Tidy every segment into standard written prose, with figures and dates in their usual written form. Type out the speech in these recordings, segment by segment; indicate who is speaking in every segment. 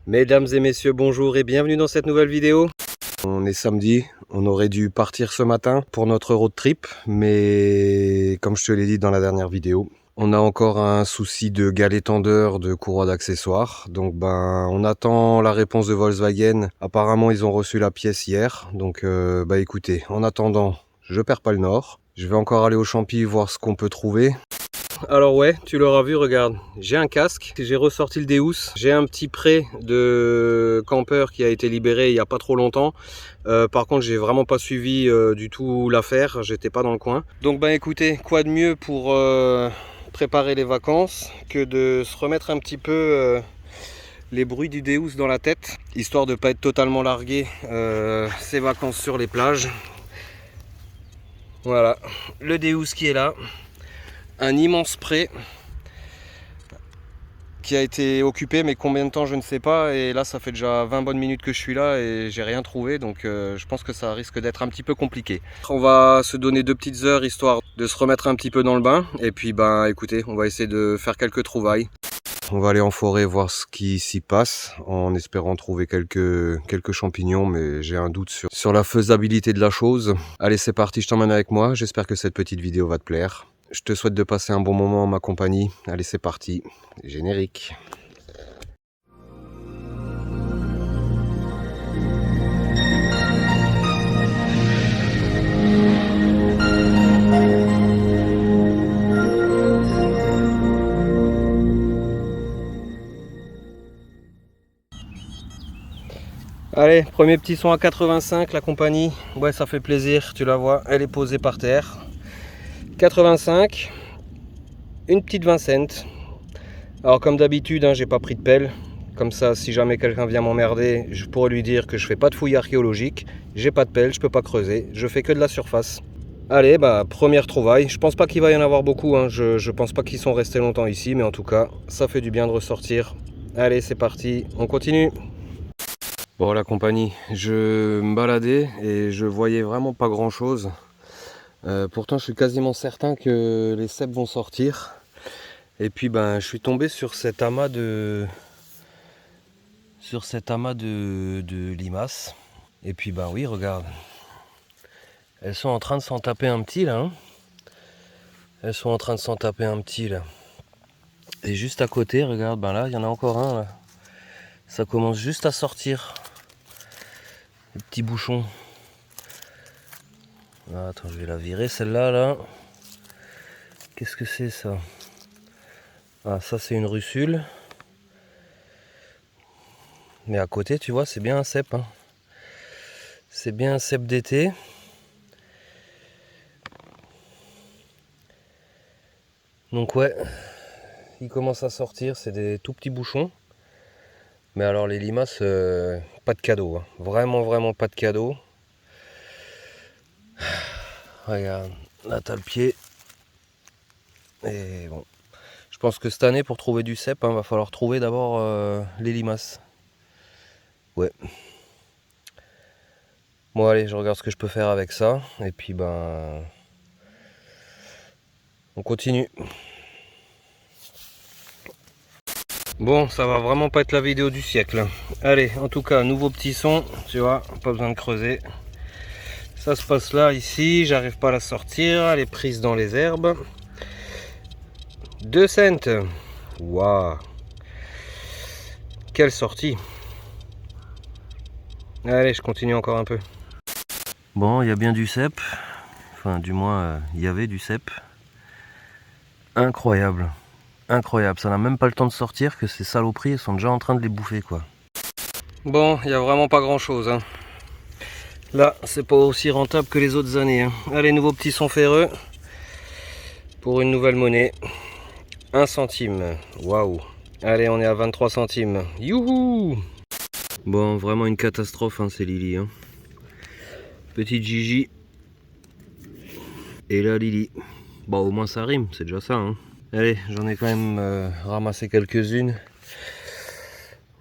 Speaker 1: Mesdames et messieurs, bonjour et bienvenue dans cette nouvelle vidéo. On est samedi, on aurait dû partir ce matin pour notre road trip, mais comme je te l'ai dit dans la dernière vidéo, on a encore un souci de galet tendeur de courroie d'accessoires. Donc on attend la réponse de Volkswagen. Apparemment ils ont reçu la pièce hier. Donc écoutez, en attendant, je perds pas le nord. Je vais encore aller au Champy voir ce qu'on peut trouver. Alors ouais, tu l'auras vu, regarde, j'ai un casque, j'ai ressorti le Deus, j'ai un petit prêt de campeur qui a été libéré il n'y a pas trop longtemps. Par contre, j'ai vraiment pas suivi du tout l'affaire, j'étais pas dans le coin. Donc écoutez, quoi de mieux pour préparer les vacances que de se remettre un petit peu les bruits du Deus dans la tête, histoire de pas être totalement largué ces vacances sur les plages. Voilà, le Deus qui est là. Un immense pré qui a été occupé, mais combien de temps je ne sais pas, et là ça fait déjà 20 bonnes minutes que je suis là et j'ai rien trouvé, donc je pense que ça risque d'être un petit peu compliqué. On va se donner 2 petites heures histoire de se remettre un petit peu dans le bain, et puis écoutez, on va essayer de faire quelques trouvailles. On va aller en forêt voir ce qui s'y passe en espérant trouver quelques champignons, mais j'ai un doute sur la faisabilité de la chose. Allez, c'est parti, je t'emmène avec moi, j'espère que cette petite vidéo va te plaire. Je te souhaite de passer un bon moment en ma compagnie. Allez, c'est parti. Générique. Allez, premier petit son à 85, la compagnie. Ouais, ça fait plaisir, tu la vois, elle est posée par terre. 85, une petite 20 cents. Alors comme d'habitude, j'ai pas pris de pelle. Comme ça, si jamais quelqu'un vient m'emmerder, je pourrais lui dire que je fais pas de fouilles archéologiques. J'ai pas de pelle, je peux pas creuser, je fais que de la surface. Allez, première trouvaille. Je pense pas qu'il va y en avoir beaucoup, je pense pas qu'ils sont restés longtemps ici, mais en tout cas, ça fait du bien de ressortir. Allez, c'est parti, on continue. Bon, la compagnie, je me baladais et je voyais vraiment pas grand chose. Pourtant, je suis quasiment certain que les cèpes vont sortir. Et puis, je suis tombé sur cet amas de limaces. Et puis, oui, regarde. Elles sont en train de s'en taper un petit, là. Elles sont en train de s'en taper un petit, là. Et juste à côté, regarde, là, il y en a encore un, là. Ça commence juste à sortir. Les petits bouchons. Ah, attends, je vais la virer, celle-là, là. Qu'est-ce que c'est, ça? Ah, ça, c'est une russule. Mais à côté, tu vois, c'est bien un cèpe. C'est bien un cèpe d'été. Donc ouais, il commence à sortir, c'est des tout petits bouchons. Mais alors les limaces, pas de cadeau. Vraiment, vraiment pas de cadeau. Regarde, là t'as le pied. Et bon, je pense que cette année, pour trouver du cèpe, va falloir trouver d'abord les limaces. Ouais. Bon allez, je regarde ce que je peux faire avec ça. Et puis on continue. Bon, ça va vraiment pas être la vidéo du siècle. Allez, en tout cas, nouveau petit son, tu vois, pas besoin de creuser. Ça se passe là, ici, j'arrive pas à la sortir, elle est prise dans les herbes. 2 cents. Waouh. Quelle sortie. Allez, je continue encore un peu. Bon, il y a bien du cèpe. Enfin, du moins, il y avait du cèpe. Incroyable. Incroyable. Ça n'a même pas le temps de sortir que ces saloperies sont déjà en train de les bouffer, quoi. Bon, il n'y a vraiment pas grand chose. Là, c'est pas aussi rentable que les autres années. Allez, nouveau petit son ferreux. Pour une nouvelle monnaie. 1 centime. Waouh. Allez, on est à 23 centimes. Youhou. Bon, vraiment une catastrophe, ces Lily. Petite Gigi. Et là, Lily. Bon, au moins ça rime, c'est déjà ça. Allez, j'en ai quand même ramassé quelques-unes.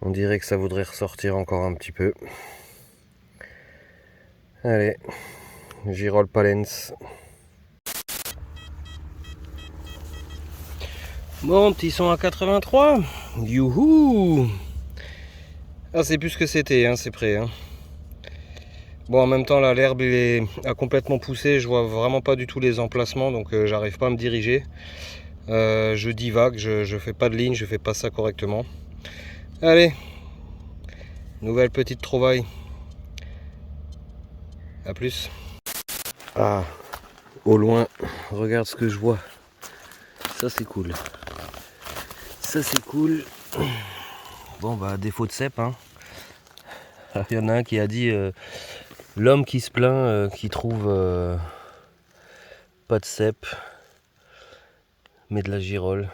Speaker 1: On dirait que ça voudrait ressortir encore un petit peu. Allez, Girol Palens. Bon, petit son à 83. Youhou. Ah, c'est plus ce que c'était, hein, c'est prêt. Hein. Bon, en même temps, là, l'herbe a complètement poussé. Je vois vraiment pas du tout les emplacements, donc j'arrive pas à me diriger. Je divague, je fais pas de ligne, je fais pas ça correctement. Allez, nouvelle petite trouvaille. À plus. Ah, au loin, regarde ce que je vois. Ça, c'est cool. Ça, c'est cool. Bon, bah, défaut de cèpe, hein. Il y en a un qui a dit l'homme qui se plaint, qui trouve pas de cèpe, mais de la girole.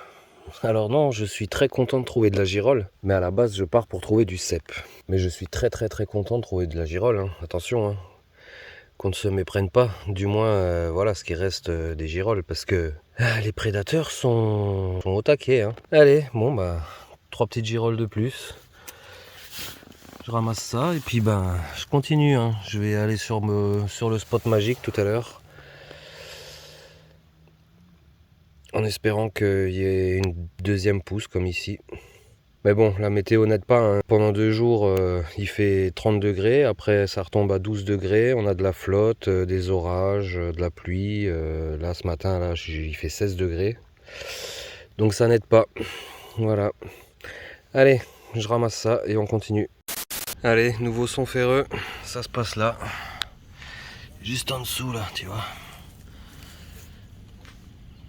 Speaker 1: Alors non, je suis très content de trouver de la girole, mais à la base, je pars pour trouver du cèpe. Mais je suis très content de trouver de la girole, hein. Attention, hein. Qu'on ne se méprenne pas, du moins, voilà ce qui reste des girolles, parce que les prédateurs sont au taquet, hein. Allez, bon, bah, 3 petites girolles de plus. Je ramasse ça et puis ben je continue, hein. Je vais aller sur le spot magique tout à l'heure. En espérant qu'il y ait une deuxième pousse comme ici. Mais bon, la météo n'aide pas, hein. Pendant 2 jours, il fait 30 degrés. Après, ça retombe à 12 degrés. On a de la flotte, des orages, de la pluie. Là, ce matin, là, il fait 16 degrés. Donc ça n'aide pas. Voilà. Allez, je ramasse ça et on continue. Allez, nouveau son ferreux. Ça se passe là. Juste en dessous, là, tu vois.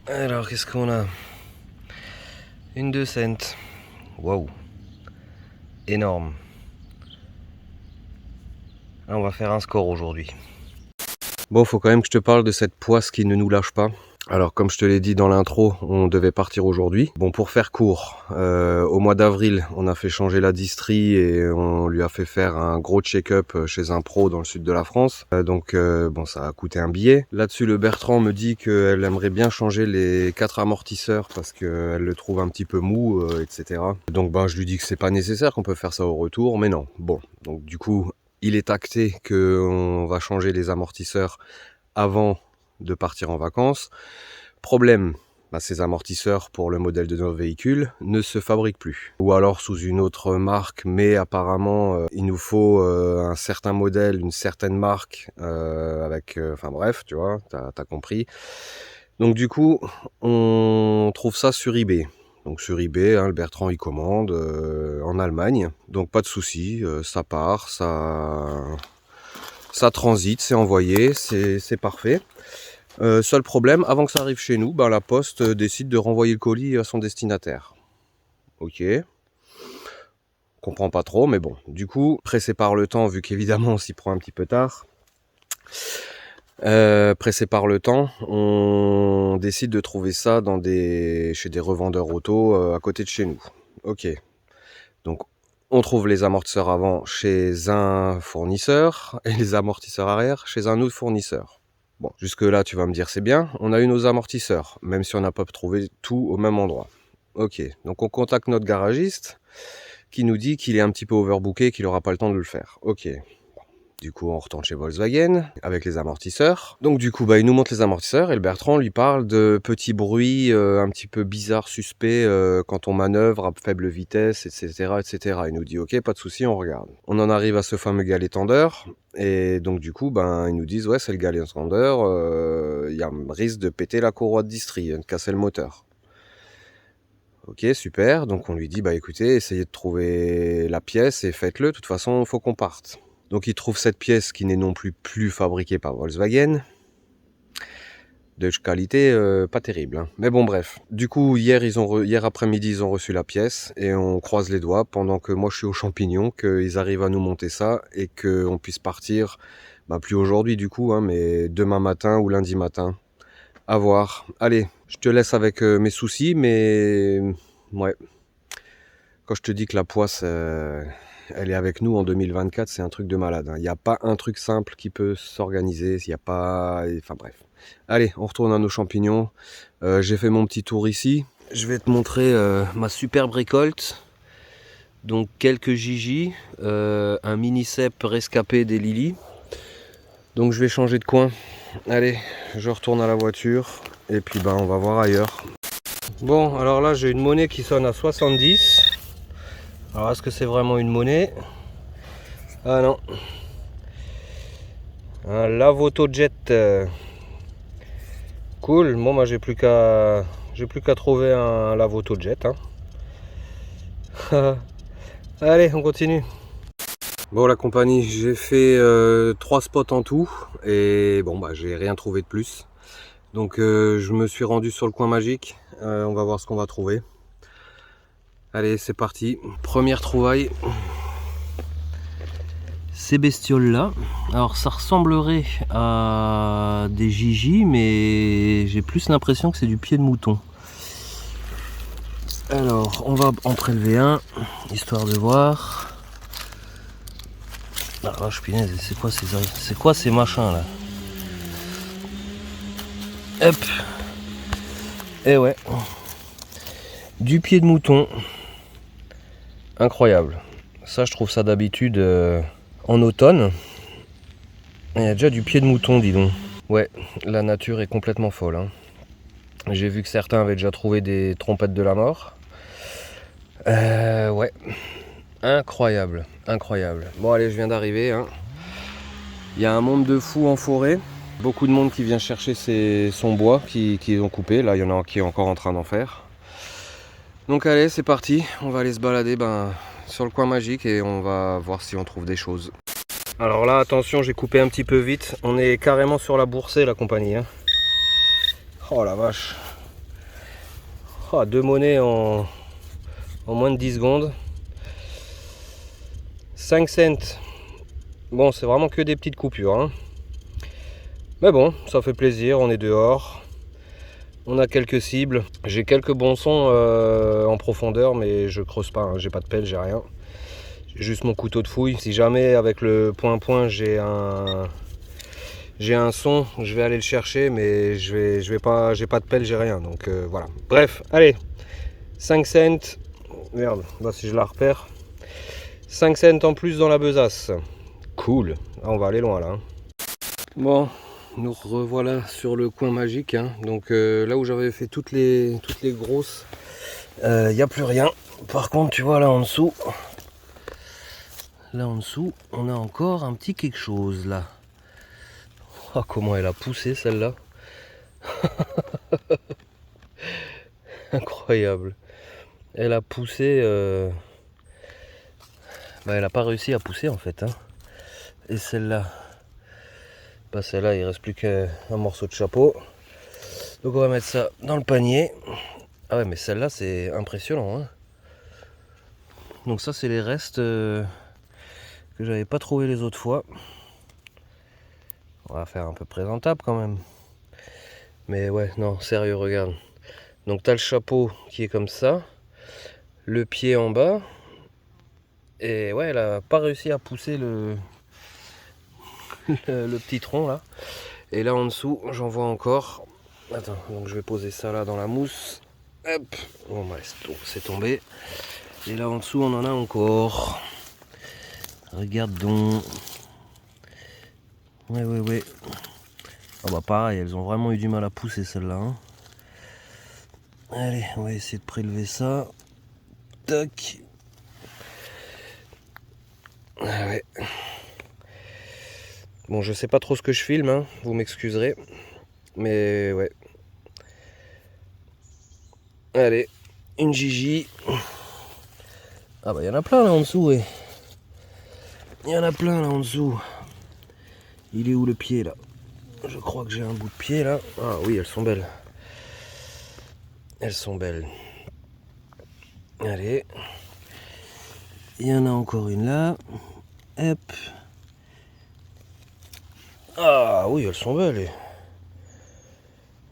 Speaker 1: Alors, qu'est-ce qu'on a? Une 2 cents. Waouh. Énorme. Ah, on va faire un score aujourd'hui. Bon, faut quand même que je te parle de cette poisse qui ne nous lâche pas. Alors, comme je te l'ai dit dans l'intro, on devait partir aujourd'hui. Bon, pour faire court, au mois d'avril, on a fait changer la distrie et on lui a fait faire un gros check-up chez un pro dans le sud de la France. Donc, bon, ça a coûté un billet. Là-dessus, le Bertrand me dit qu'elle aimerait bien changer les 4 amortisseurs parce qu'elle le trouve un petit peu mou, etc. Donc, ben, je lui dis que c'est pas nécessaire, qu'on peut faire ça au retour, mais non. Bon, donc du coup, il est acté qu'on va changer les amortisseurs avant de partir en vacances. Problème, bah, ces amortisseurs pour le modèle de nos véhicules ne se fabriquent plus. Ou alors sous une autre marque, mais apparemment il nous faut un certain modèle, une certaine marque, avec... Enfin bref, tu vois, t'as compris. Donc du coup, on trouve ça sur eBay. Donc sur eBay, hein, le Bertrand il commande en Allemagne. Donc pas de souci, ça part, ça transite, c'est envoyé, c'est parfait. Seul problème, avant que ça arrive chez nous, ben, la poste décide de renvoyer le colis à son destinataire. Ok. Comprends pas trop, mais bon. Du coup, pressé par le temps, vu qu'évidemment on s'y prend un petit peu tard, pressé par le temps, on décide de trouver ça chez des revendeurs auto à côté de chez nous. Ok. Donc on trouve les amortisseurs avant chez un fournisseur et les amortisseurs arrière chez un autre fournisseur. Bon, jusque là tu vas me dire c'est bien, on a eu nos amortisseurs, même si on n'a pas trouvé tout au même endroit. Ok, donc on contacte notre garagiste qui nous dit qu'il est un petit peu overbooké, qu'il n'aura pas le temps de le faire. Ok, du coup on retourne chez Volkswagen avec les amortisseurs. Donc du coup bah, il nous montre les amortisseurs et le Bertrand lui parle de petits bruits un petit peu bizarres, suspects quand on manœuvre à faible vitesse, etc., etc. Il nous dit ok, pas de souci, on regarde. On en arrive à ce fameux galet tendeur. Et donc du coup, ben, ils nous disent ouais c'est le galet tendeur, il y a un risque de péter la courroie de distrie, de casser le moteur. Ok, super, donc on lui dit bah écoutez, essayez de trouver la pièce et faites-le, de toute façon il faut qu'on parte. Donc il trouve cette pièce qui n'est non plus fabriquée par Volkswagen. De qualité pas terrible, hein. Mais bon bref. Du coup hier après-midi ils ont reçu la pièce et on croise les doigts pendant que moi je suis aux champignons, qu'ils arrivent à nous monter ça et qu'on puisse partir, bah plus aujourd'hui du coup, hein, mais demain matin ou lundi matin. À voir. Allez, je te laisse avec mes soucis, mais ouais. Quand je te dis que la poisse elle est avec nous en 2024, c'est un truc de malade, hein. Il n'y a pas un truc simple qui peut s'organiser, il n'y a pas... Enfin bref. Allez, on retourne à nos champignons. J'ai fait mon petit tour ici. Je vais te montrer ma superbe récolte. Donc quelques Gigi, un mini cep rescapé des Lily. Donc je vais changer de coin. Allez, je retourne à la voiture et puis ben on va voir ailleurs. Bon, alors là j'ai une monnaie qui sonne à 70. Alors est-ce que c'est vraiment une monnaie? Ah non. Un lave-auto-jet. Cool. Bon, moi j'ai plus qu'à trouver un lave-auto-jet. Hein. Allez, on continue. Bon, la compagnie, j'ai fait 3 spots en tout et bon, bah j'ai rien trouvé de plus. Donc je me suis rendu sur le coin magique. On va voir ce qu'on va trouver. Allez, c'est parti. Première trouvaille. Ces bestioles là, alors ça ressemblerait à des gigi, mais j'ai plus l'impression que c'est du pied de mouton. Alors on va en prélever un, histoire de voir. Ah vache punaise, c'est quoi ces machins là? Hop. Et ouais, du pied de mouton. Incroyable. Ça je trouve ça d'habitude en automne. Il y a déjà du pied de mouton, dis donc. Ouais, la nature est complètement folle. Hein. J'ai vu que certains avaient déjà trouvé des trompettes de la mort. Ouais, incroyable, incroyable. Bon allez, je viens d'arriver. Hein. Il y a un monde de fous en forêt. Beaucoup de monde qui vient chercher son bois qu'ils ont coupé. Là, il y en a qui est encore en train d'en faire. Donc allez, c'est parti. On va aller se balader sur le coin magique et on va voir si on trouve des choses. Alors là, attention, j'ai coupé un petit peu vite. On est carrément sur la boursée, la compagnie. Hein. Oh la vache. Oh, 2 monnaies en moins de 10 secondes. 5 cents. Bon, c'est vraiment que des petites coupures. Hein. Mais bon, ça fait plaisir, on est dehors. On a quelques cibles. J'ai quelques bons sons en profondeur, mais je creuse pas. Hein. J'ai pas de pelle, j'ai rien. J'ai juste mon couteau de fouille. Si jamais avec le point-point j'ai un son, je vais aller le chercher, mais j'ai pas de pelle, j'ai rien. Donc voilà. Bref, allez. 5 cents. Merde, bah, si je la repère. 5 cents en plus dans la besace. Cool. Ah, on va aller loin là. Hein. Bon, nous revoilà sur le coin magique. Hein. Donc là où j'avais fait toutes les grosses, il n'y a plus rien. Par contre, tu vois là en dessous, on a encore un petit quelque chose là. Oh, comment elle a poussé celle-là. Incroyable. Elle a poussé. Elle n'a pas réussi à pousser en fait. Hein. Et celle-là. Celle-là, il reste plus qu'un morceau de chapeau. Donc on va mettre ça dans le panier. Ah ouais, mais celle-là, c'est impressionnant. Hein. Donc ça, c'est les restes que j'avais pas trouvé les autres fois. On va faire un peu présentable quand même. Mais ouais, non, sérieux, regarde. Donc tu as le chapeau qui est comme ça. Le pied en bas. Et ouais, elle a pas réussi à pousser le petit tronc là. Et là en dessous, j'en vois encore. Attends, donc je vais poser ça là dans la mousse. Hop. Bon bah c'est tombé. Et là en dessous, on en a encore. Regarde donc. Ouais. Ah bah pareil, elles ont vraiment eu du mal à pousser celles-là. Hein. Allez, on va essayer de prélever ça. Tac. Ah ouais. Bon, je sais pas trop ce que je filme, hein, vous m'excuserez. Mais ouais. Allez, une Gigi. Ah bah il y en a plein là en dessous, ouais. Il y en a plein là en dessous. Il est où le pied là? Je crois que j'ai un bout de pied là. Ah oui, elles sont belles. Elles sont belles. Allez. Il y en a encore une là. Hop. Ah oui, elles sont belles.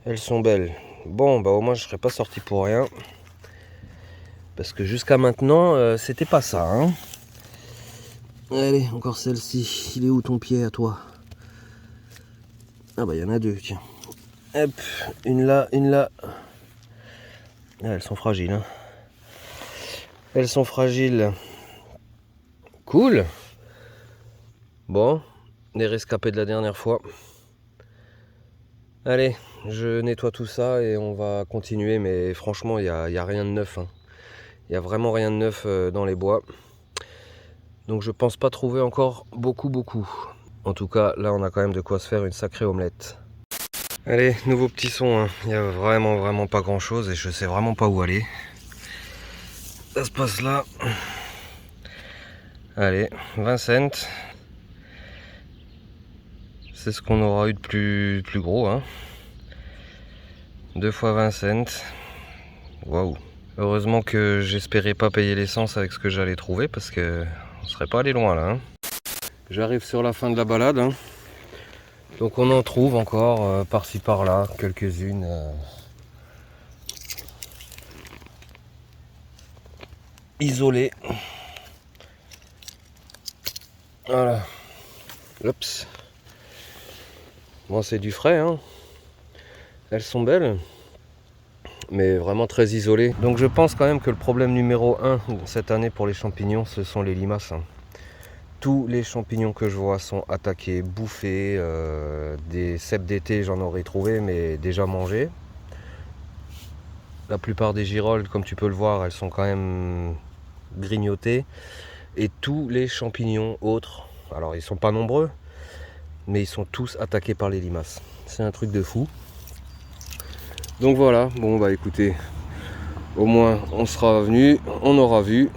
Speaker 1: Elles sont belles. Bon, bah au moins je serais pas sorti pour rien. Parce que jusqu'à maintenant, c'était pas ça. Hein. Allez, encore celle-ci. Il est où ton pied à toi? Ah bah il y en a deux, tiens. Hop, une là, une là. Ah, elles sont fragiles. Hein. Elles sont fragiles. Cool. Bon, les rescapés de la dernière fois. Allez, je nettoie tout ça et on va continuer. Mais franchement, il n'y a rien de neuf. Hein. Il n'y a vraiment rien de neuf dans les bois. Donc je pense pas trouver encore beaucoup. En tout cas, là on a quand même de quoi se faire une sacrée omelette. Allez, nouveau petit son, hein. Il n'y a vraiment pas grand chose et je sais vraiment pas où aller. Ça se passe là. Allez, 20 cents. C'est ce qu'on aura eu de plus gros, hein. 2 fois 20 cents. Waouh. Heureusement que j'espérais pas payer l'essence avec ce que j'allais trouver parce que on serait pas allé loin là, hein. J'arrive sur la fin de la balade, hein. Donc on en trouve encore par-ci par-là quelques-unes. Isolées. Voilà. Oups. Bon, c'est du frais, hein. Elles sont belles, mais vraiment très isolées. Donc je pense quand même que le problème numéro 1 cette année pour les champignons, ce sont les limaces, hein. Tous les champignons que je vois sont attaqués, bouffés. Des cèpes d'été, j'en aurais trouvé, mais déjà mangés. La plupart des girolles, comme tu peux le voir, elles sont quand même grignotées. Et tous les champignons autres, alors ils sont pas nombreux, mais ils sont tous attaqués par les limaces. C'est un truc de fou. Donc voilà, bon bah écoutez, au moins on sera venu, on aura vu,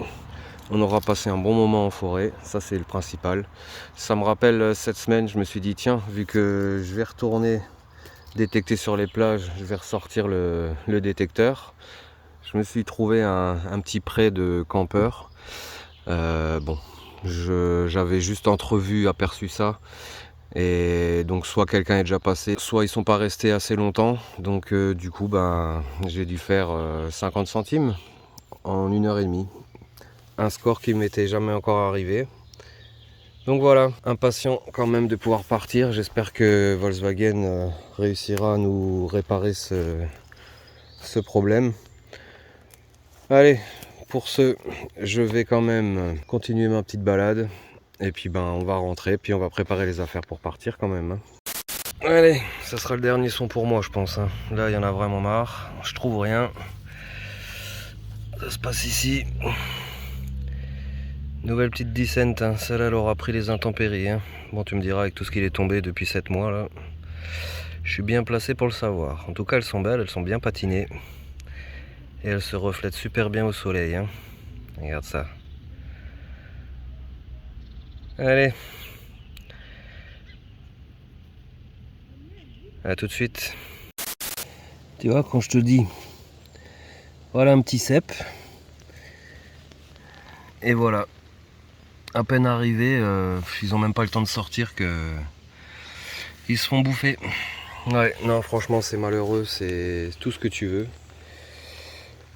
Speaker 1: on aura passé un bon moment en forêt, ça c'est le principal. Ça me rappelle cette semaine, je me suis dit tiens, vu que je vais retourner détecter sur les plages, je vais ressortir le détecteur. Je me suis trouvé un petit pré de campeurs. Bon, j'avais juste entrevu, aperçu ça. Et donc soit quelqu'un est déjà passé, soit ils sont pas restés assez longtemps. Donc du coup, ben, j'ai dû faire 50 centimes en 1h30. Un score qui m'était jamais encore arrivé. Donc voilà, impatient quand même de pouvoir partir. J'espère que Volkswagen réussira à nous réparer ce problème. Allez, pour ce, je vais quand même continuer ma petite balade. Et puis ben on va rentrer, puis on va préparer les affaires pour partir quand même, hein. Allez, ça sera le dernier son pour moi je pense, hein. Là il y en a vraiment marre, je trouve rien. Ça se passe ici. Nouvelle petite 10 cents, hein. Celle-là elle aura pris les intempéries, hein. Bon tu me diras avec tout ce qu'il est tombé depuis 7 mois là. Je suis bien placé pour le savoir. En tout cas elles sont belles, elles sont bien patinées. Et elles se reflètent super bien au soleil, hein. Regarde ça. Allez. A tout de suite. Tu vois, quand je te dis, voilà un petit cep. Et voilà. À peine arrivé, ils ont même pas le temps de sortir que ils se font bouffer. Ouais, non, franchement, c'est malheureux, c'est tout ce que tu veux.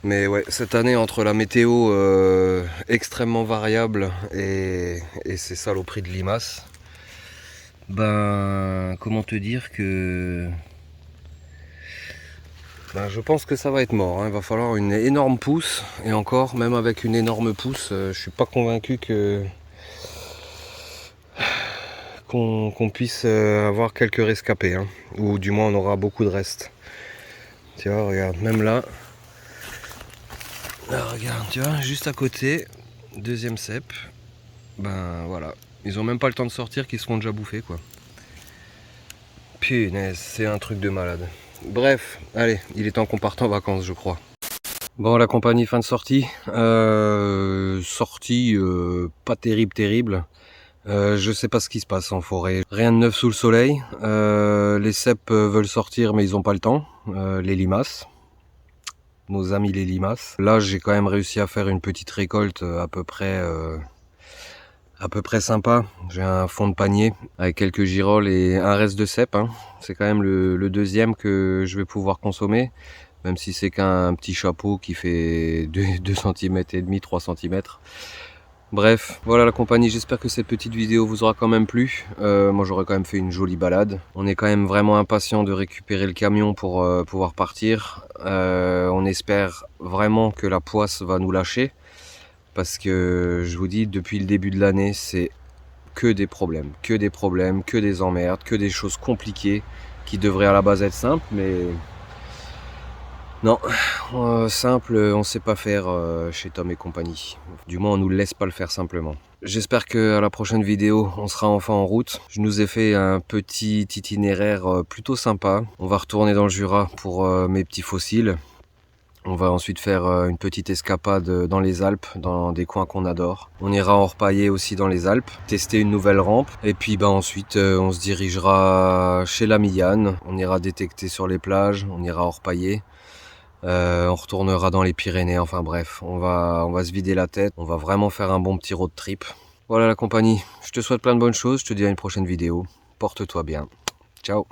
Speaker 1: Mais ouais, cette année, entre la météo extrêmement variable et ces saloperies de limaces, ben, comment te dire que... Ben, je pense que ça va être mort, hein. Il va falloir une énorme pousse. Et encore, même avec une énorme pousse, je suis pas convaincu qu'on puisse avoir quelques rescapés, hein. Ou du moins on aura beaucoup de restes. Tu vois, regarde, même là. Là, regarde, tu vois, juste à côté, deuxième cep. Ben voilà, ils ont même pas le temps de sortir qu'ils se font déjà bouffer quoi. Punaise, c'est un truc de malade. Bref, allez, il est temps qu'on parte en vacances je crois. Bon, la compagnie fin de sortie. Sortie pas terrible. Je sais pas ce qui se passe en forêt. Rien de neuf sous le soleil. Les cèpes veulent sortir mais ils ont pas le temps. Les limaces. Nos amis les limaces. Là j'ai quand même réussi à faire une petite récolte à peu près sympa. J'ai un fond de panier avec quelques girolles et un reste de cèpes, hein. C'est quand même le deuxième que je vais pouvoir consommer. Même si c'est qu'un petit chapeau qui fait 2 cm et demi, 3 cm. Bref, voilà la compagnie, j'espère que cette petite vidéo vous aura quand même plu. Moi j'aurais quand même fait une jolie balade. On est quand même vraiment impatient de récupérer le camion pour pouvoir partir. On espère vraiment que la poisse va nous lâcher. Parce que je vous dis, depuis le début de l'année, c'est que des problèmes, que des emmerdes, que des choses compliquées qui devraient à la base être simples, mais Non, simple, on sait pas faire chez Tom et compagnie. Du moins, on nous laisse pas le faire simplement. J'espère qu'à la prochaine vidéo, on sera enfin en route. Je nous ai fait un petit itinéraire plutôt sympa. On va retourner dans le Jura pour mes petits fossiles. On va ensuite faire une petite escapade dans les Alpes, dans des coins qu'on adore. On ira orpailler aussi dans les Alpes, tester une nouvelle rampe. Et puis ensuite, on se dirigera chez l'ami Yann. On ira détecter sur les plages, on ira orpailler. On retournera dans les Pyrénées, enfin bref, on va se vider la tête, on va vraiment faire un bon petit road trip. Voilà la compagnie, je te souhaite plein de bonnes choses, je te dis à une prochaine vidéo, porte-toi bien, ciao.